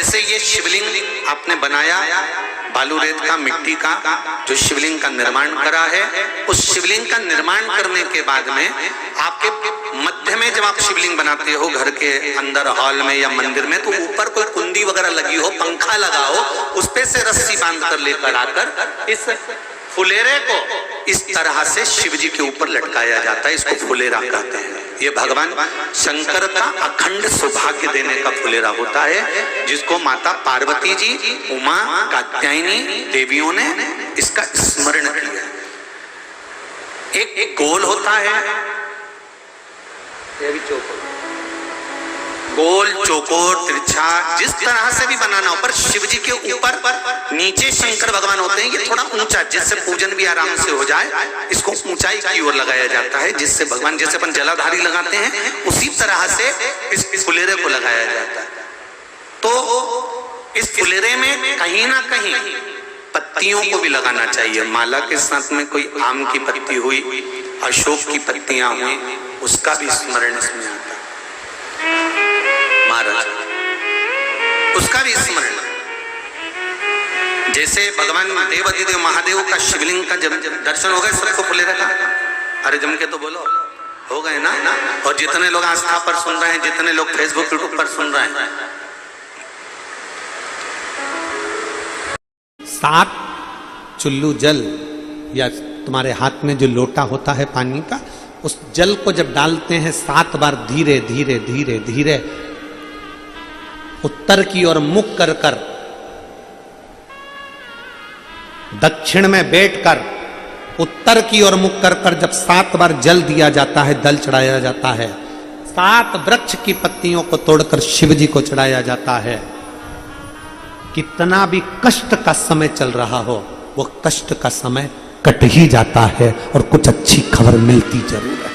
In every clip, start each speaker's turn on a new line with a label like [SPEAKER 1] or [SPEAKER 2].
[SPEAKER 1] जैसे ये शिवलिंग आपने बनाया बालू रेत का, मिट्टी का, जो शिवलिंग का निर्माण करा है, उस शिवलिंग का निर्माण करने के बाद में आपके मध्य में जब आप शिवलिंग बनाते हो घर के अंदर हॉल में या मंदिर में, तो ऊपर कोई कुंडी वगैरह लगी हो, पंखा लगा हो, उस पे से रस्सी बांध कर लेकर आकर इस फुलेरे को इस तरह से शिव जी के ऊपर लटकाया जाता है। इसको फुलेरा कहते हैं। ये भगवान शंकर का अखंड सौभाग्य देने का फुलेरा होता है, जिसको माता पार्वती जी, उमा, कात्यायनी देवियों ने इसका स्मरण किया। एक गोल होता है, ये भी चौकोर, गोल, चौकोर, तिरछा, जिस तरह से भी बनाना हो, पर शिव जी के ऊपर नीचे शंकर भगवान होते हैं। ये थोड़ा ऊंचा, जिससे पूजन भी आराम से हो जाए, इसको ऊंचाई की ओर लगाया जाता है, जिससे भगवान, जैसे अपन जलाधारी लगाते हैं, उसी तरह से इस फुलेरे को लगाया जाता है। तो इस फुलेरे में कहीं ना कहीं पत्तियों को भी लगाना चाहिए। माला के साथ में कोई आम की पत्ती हुई, अशोक की पत्तियां हुई, उसका भी स्मरण इसमें आता है महाराज, उसका भी स्मरण। जैसे भगवान देवाधिदेव महादेव का शिवलिंग का जब दर्शन हो गए सबको फुलेरा का, अरे जम के तो बोलो, हो गए ना। और जितने लोग आस्था पर सुन रहे हैं, जितने लोग फेसबुक यूट्यूब पर सुन रहे हैं,
[SPEAKER 2] 7 चुल्लू जल या तुम्हारे हाथ में जो लोटा होता है पानी का, उस जल को जब डालते हैं 7 बार धीरे धीरे धीरे धीरे उत्तर की ओर मुख कर कर, दक्षिण में बैठकर उत्तर की ओर मुख कर कर जब 7 बार जल दिया जाता है, दल चढ़ाया जाता है, 7 वृक्ष की पत्तियों को तोड़कर शिव जी को चढ़ाया जाता है। कितना भी कष्ट का समय चल रहा हो, वो कष्ट का समय कट ही जाता है और कुछ अच्छी खबर मिलती जरूर है,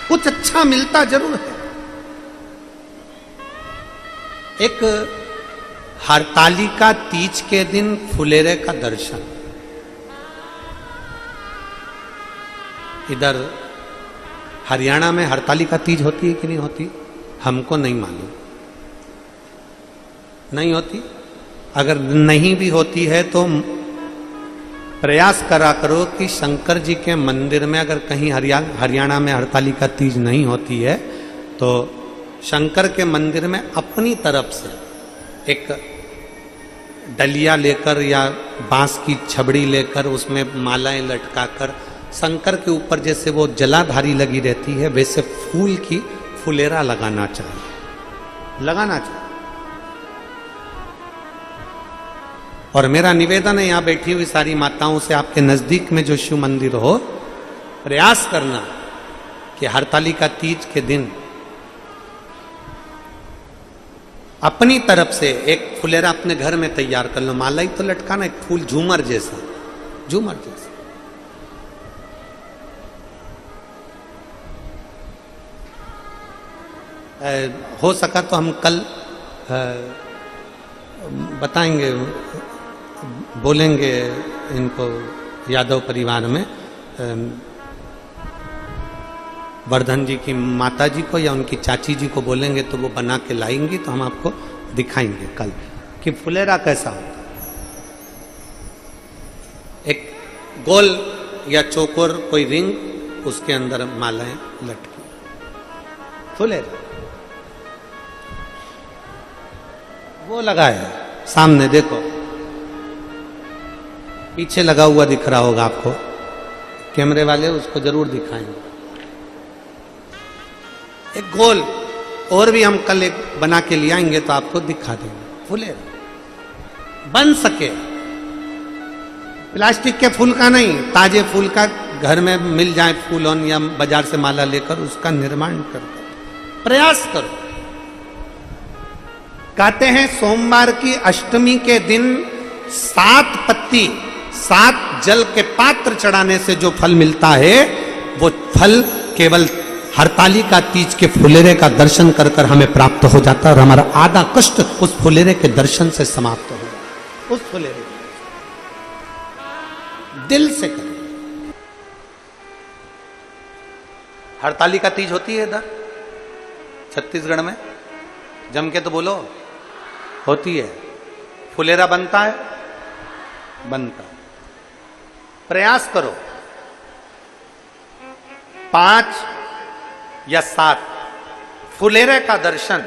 [SPEAKER 2] कुछ अच्छा मिलता जरूर है। एक हरतालिका तीज के दिन फुलेरे का दर्शन, इधर हरियाणा में हरतालिका तीज होती है कि नहीं होती, हमको नहीं मालूम, नहीं होती। अगर नहीं भी होती है तो प्रयास करा करो कि शंकर जी के मंदिर में, अगर कहीं हरियाणा में हरतालिका तीज नहीं होती है तो शंकर के मंदिर में अपनी तरफ से एक डलिया लेकर या बांस की छबड़ी लेकर उसमें मालाएं लटकाकर शंकर के ऊपर जैसे वो जलाधारी लगी रहती है, वैसे फूल की फुलेरा लगाना चाहिए, लगाना चाहिए। और मेरा निवेदन है यहां बैठी हुई सारी माताओं से, आपके नजदीक में जो शिव मंदिर हो, प्रयास करना कि हरतालिका तीज के दिन अपनी तरफ से एक फुलेरा अपने घर में तैयार कर लो। माला ही तो लटकाना, एक फूल झूमर जैसा, झूमर जैसा। हो सका तो हम कल बताएंगे, बोलेंगे इनको यादव परिवार में, वर्धन जी की माता जी को या उनकी चाची जी को बोलेंगे तो वो बना के लाएंगी, तो हम आपको दिखाएंगे कल कि फुलेरा कैसा होता है। एक गोल या चौकोर कोई रिंग, उसके अंदर मालाएं लटकी, फुलेरा वो लगा है सामने, देखो पीछे लगा हुआ दिख रहा होगा आपको, कैमरे वाले उसको जरूर दिखाएंगे। एक गोल और भी हम कल एक बना के ले आएंगे तो आपको दिखा देंगे। फुलेरा बन सके, प्लास्टिक के फूल का नहीं, ताजे फूल का, घर में मिल जाए फूल ऑन या बाजार से माला लेकर उसका निर्माण कर प्रयास करो। कहते हैं सोमवार की अष्टमी के दिन 7 पत्ती 7 जल के पात्र चढ़ाने से जो फल मिलता है, वो फल केवल हरतालिका तीज के फुलेरे का दर्शन कर कर हमें प्राप्त हो जाता है और हमारा आधा कष्ट उस फुलेरे के दर्शन से समाप्त हो जाता है। उस फुलेरे दिल से करें। हरतालिका तीज होती है इधर छत्तीसगढ़ में, जम के तो बोलो, होती है। फुलेरा बनता है, बनता है। प्रयास करो 5 या 7 फुलेरे का दर्शन।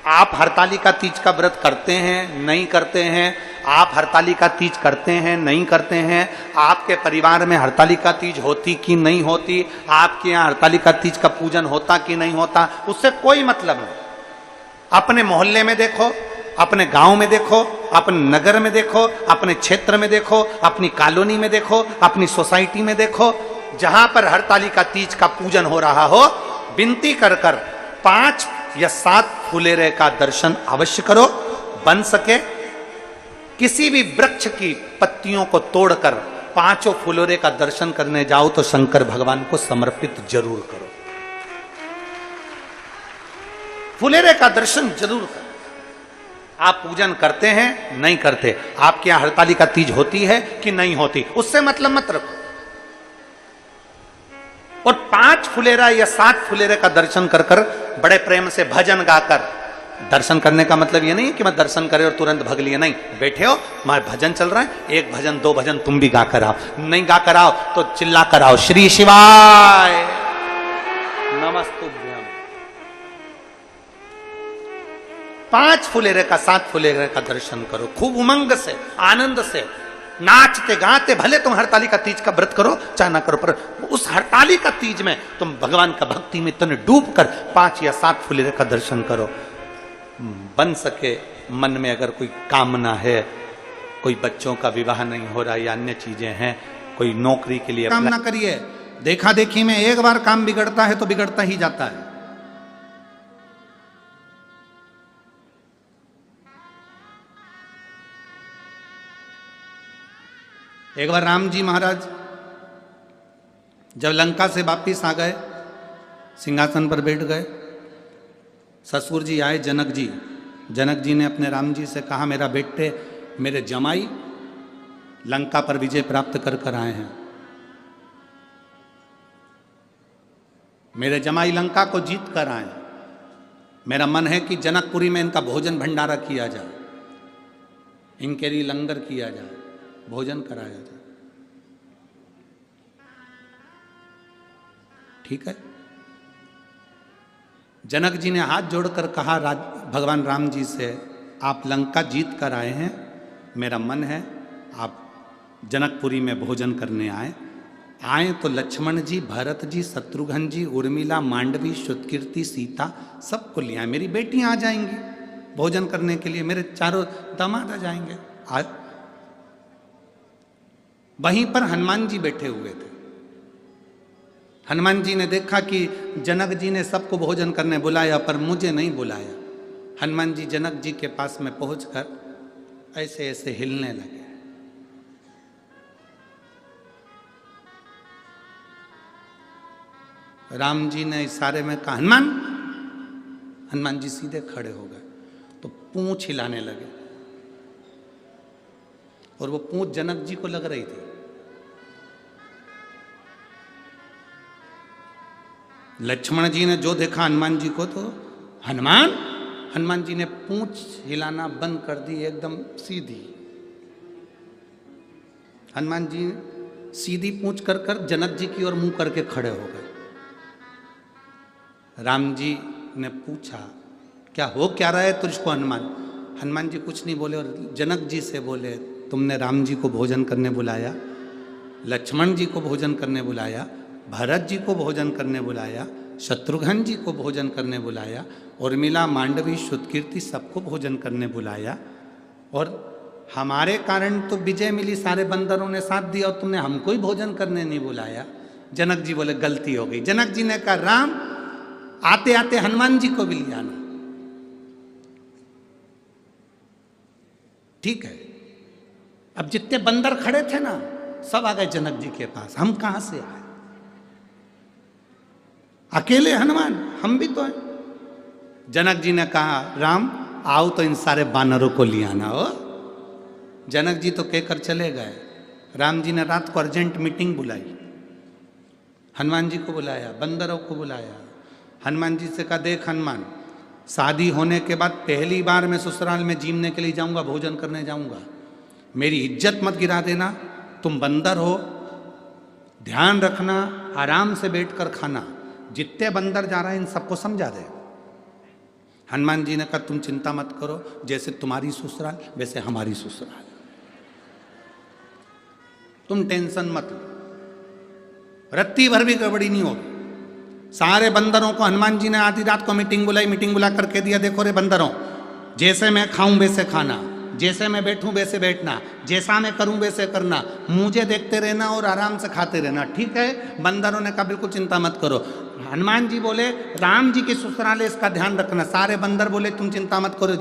[SPEAKER 2] आप हरतालिका तीज का व्रत करते हैं, नहीं करते हैं, आप हरतालिका तीज करते हैं, नहीं करते हैं, आपके परिवार में हरतालिका तीज होती कि नहीं होती, आपके यहाँ हरतालिका तीज का पूजन होता कि नहीं होता, उससे कोई मतलब नहीं। अपने मोहल्ले में देखो, अपने गांव में देखो, अपने नगर में देखो, अपने क्षेत्र में देखो, अपनी कॉलोनी में देखो, अपनी सोसाइटी में देखो, जहां पर हरतालिका तीज का पूजन हो रहा हो, विनती कर कर 5 या 7 फुलेरे का दर्शन अवश्य करो। बन सके किसी भी वृक्ष की पत्तियों को तोड़कर 5 फुलेरे का दर्शन करने जाओ तो शंकर भगवान को समर्पित जरूर करो। फुलेरे का दर्शन जरूर करो। आप पूजन करते हैं, नहीं करते, आपके यहां हरतालिका तीज होती है कि नहीं होती, उससे मतलब मत रखो। और 5 फुलेरा या 7 फुलेरे का दर्शन कर कर बड़े प्रेम से भजन गाकर, दर्शन करने का मतलब ये नहीं है कि मैं दर्शन करे और तुरंत भग लिए, नहीं, बैठे हो, हमारे भजन चल रहा है, 1 भजन 2 भजन तुम भी गा कर आओ, नहीं गा कर आओ तो चिल्ला कर आओ, श्री शिवाय नमस्तुभ्यम। 5 फुलेरे का 7 फुलेरे का दर्शन करो, खूब उमंग से, आनंद से, नाचते गाते, भले तुम हरतालिका तीज का व्रत करो चाहे ना करो, पर उस हरतालिका तीज में तुम भगवान का भक्ति में तुमने डूब कर 5 या 7 फुलेरे का दर्शन करो। बन सके मन में अगर कोई कामना है, कोई बच्चों का विवाह नहीं हो रहा या अन्य चीजें हैं, कोई नौकरी के लिए
[SPEAKER 3] कामना करिए। देखा देखी में एक बार काम बिगड़ता है तो बिगड़ता ही जाता है। एक बार राम जी महाराज जब लंका से वापिस आ गए, सिंहासन पर बैठ गए, ससुर जी आए जनक जी। जनक जी ने अपने राम जी से कहा, मेरा बेटे, मेरे जमाई लंका पर विजय प्राप्त कर कर आए हैं, मेरे जमाई लंका को जीत कर आए, मेरा मन है कि जनकपुरी में इनका भोजन भंडारा किया जाए, इनके लिए लंगर किया जाए, भोजन कराया जाए। ठीक है। जनक जी ने हाथ जोड़कर कहा भगवान राम जी से, आप लंका जीत कर आए हैं, मेरा मन है आप जनकपुरी में भोजन करने आए तो लक्ष्मण जी, भरत जी, शत्रुघ्न जी, उर्मिला, मांडवी, श्रुतकीर्ति, सीता सबको ले आए, मेरी बेटियां आ जाएंगी भोजन करने के लिए, मेरे चारों दामाद आ जाएंगे। वहीं पर हनुमान जी बैठे हुए थे। हनुमान जी ने देखा कि जनक जी ने सबको भोजन करने बुलाया पर मुझे नहीं बुलाया। हनुमान जी जनक जी के पास में पहुंचकर ऐसे ऐसे हिलने लगे। राम जी ने इशारे में कहा हनुमान। हनुमान जी सीधे खड़े हो गए तो पूंछ हिलाने लगे और वो पूंछ जनक जी को लग रही थी। लक्ष्मण जी ने जो देखा हनुमान जी को तो हनुमान जी ने पूंछ हिलाना बंद कर दी, एकदम सीधी। हनुमान जी सीधी पूंछ कर कर जनक जी की ओर मुंह करके खड़े हो गए। राम जी ने पूछा क्या हो क्या रहा है तुझको हनुमान? हनुमान जी कुछ नहीं बोले और जनक जी से बोले, तुमने राम जी को भोजन करने बुलाया, लक्ष्मण जी को भोजन करने बुलाया, भरत जी को भोजन करने बुलाया, शत्रुघ्न जी को भोजन करने बुलाया, उर्मिला, मांडवी, श्रुतकीर्ति सबको भोजन करने बुलाया और हमारे कारण तो विजय मिली, सारे बंदरों ने साथ दिया और तुमने हमको ही भोजन करने नहीं बुलाया। जनक जी बोले गलती हो गई। जनक जी ने कहा राम आते आते हनुमान जी को भी ले आना। ठीक है। अब जितने बंदर खड़े थे ना सब आ गए जनक जी के पास। हम कहां से आए? अकेले हनुमान, हम भी तो हैं। जनक जी ने कहा राम आओ तो इन सारे बानरों को ले आना हो। जनक जी तो कहकर चले गए। राम जी ने रात को अर्जेंट मीटिंग बुलाई, हनुमान जी को बुलाया, बंदरों को बुलाया। हनुमान जी से कहा देख हनुमान, शादी होने के बाद पहली बार मैं ससुराल में जीमने के लिए जाऊंगा, भोजन करने जाऊंगा। मेरी इज्जत मत गिरा देना, तुम बंदर हो, ध्यान रखना, आराम से बैठकर खाना। जितने बंदर जा रहे हैं इन सबको समझा दे। हनुमान जी ने कहा तुम चिंता मत करो, जैसे तुम्हारी ससुराल वैसे हमारी ससुराल, तुम टेंशन मत लो, रत्ती भर भी गड़बड़ी नहीं होगी। सारे बंदरों को हनुमान जी ने आधी रात को मीटिंग बुला करके दिया, देखो रे बंदरों, जैसे मैं खाऊं वैसे खाना, जैसे मैं बैठूं वैसे बैठना, जैसा मैं करूं वैसे करना, मुझे देखते रहना और आराम से खाते रहना, ठीक है। बंदरों ने कहा बिल्कुल चिंता मत करो। हनुमान जी बोले राम जी की ससुराल है, इसका ध्यान रखना। सारे बंदर बोले तुम चिंता मत करो,